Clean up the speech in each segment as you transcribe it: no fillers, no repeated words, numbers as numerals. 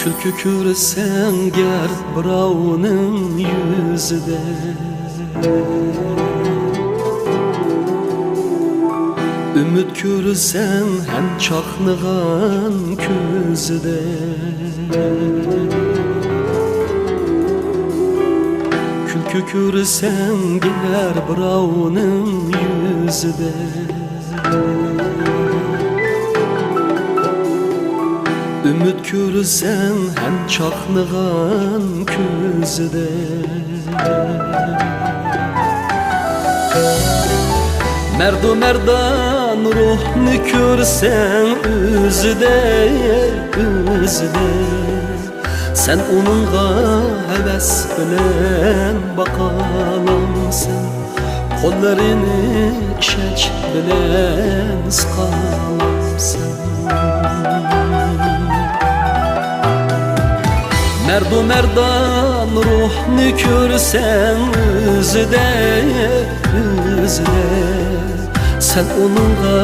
Külkü kürsen ger birovning yuzida, umid ko'rsan ham chaqnag'an ko'zida. Külkü ko'rsan ger birovning yuzida, umid ko'rsan ham chaqnag'an ko'zida. Merdu merdan ruhni ko'rsan o'zida, o'zida. Sen onunğa heves bilen bakalamsan, qo'llarini ishach bilen sıqalamsan. Merdu merdan ruhni ko'rsan o'zida, o'zida. Sen onunğa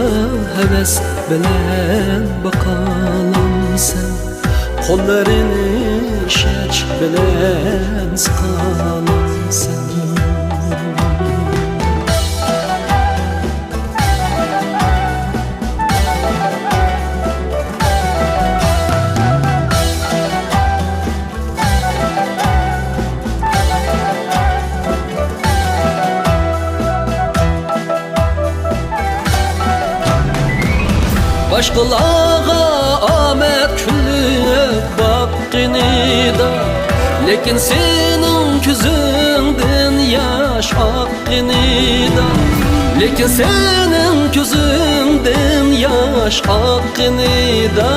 heves bilen bakalamsan, qo'llarini ishach bilen sıqalamsan. Başqalarga amet kulib baqqinida, lekin senin ko'zingdan yosh oqqinida, lekin senin ko'zingdan yosh oqqinida.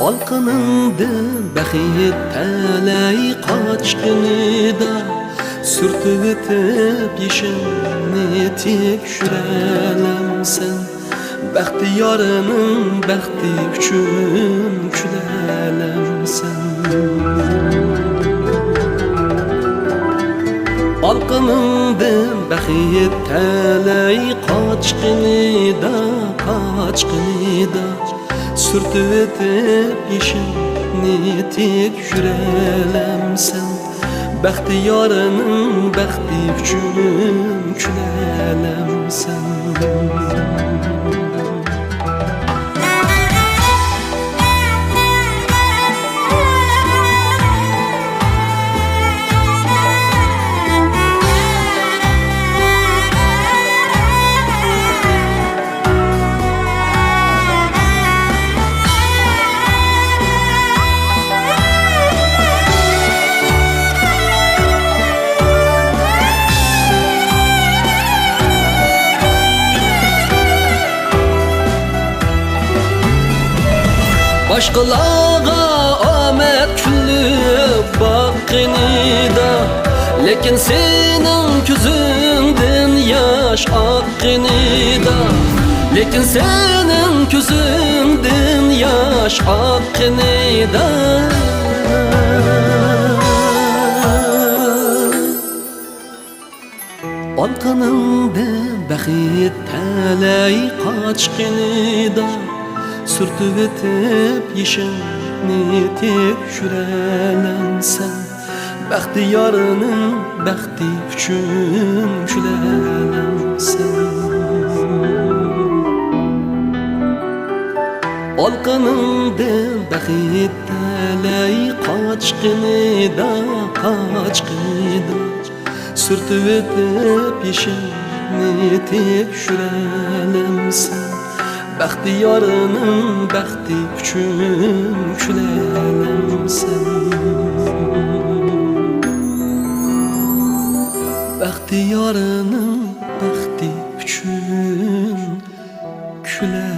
Olqiningdan baxit talay qochqinida, sürtüp etip yeşilni tekşürelemsen, Baxtiyorinin baxti uchun kulelemsen. Olqiningdan baxit talay qochqinida, qochqinida, sürtüp etip yeşilni tekşürelemsen, Baxtiyorinin baxti uchun kulelemsen. Başqalarga amet kulib baqqinida, lekin senin ko'zingdan yosh oqqinida, lekin senin ko'zingdan yosh oqqinida. Olqiningdan baxit talay qochqinida, sürtüp etip yeşilni tekşürelemsen, Baxtiyorinin baxti uchun kulelemsen. Olqiningdan baxit talay qochqinida, qochqinida, sürtüp etip yeşilni tekşürelemsen, Baxtiyorinin baxti uchun kulelemsen. Baxtiyorinin baxti uchun kulelemsen.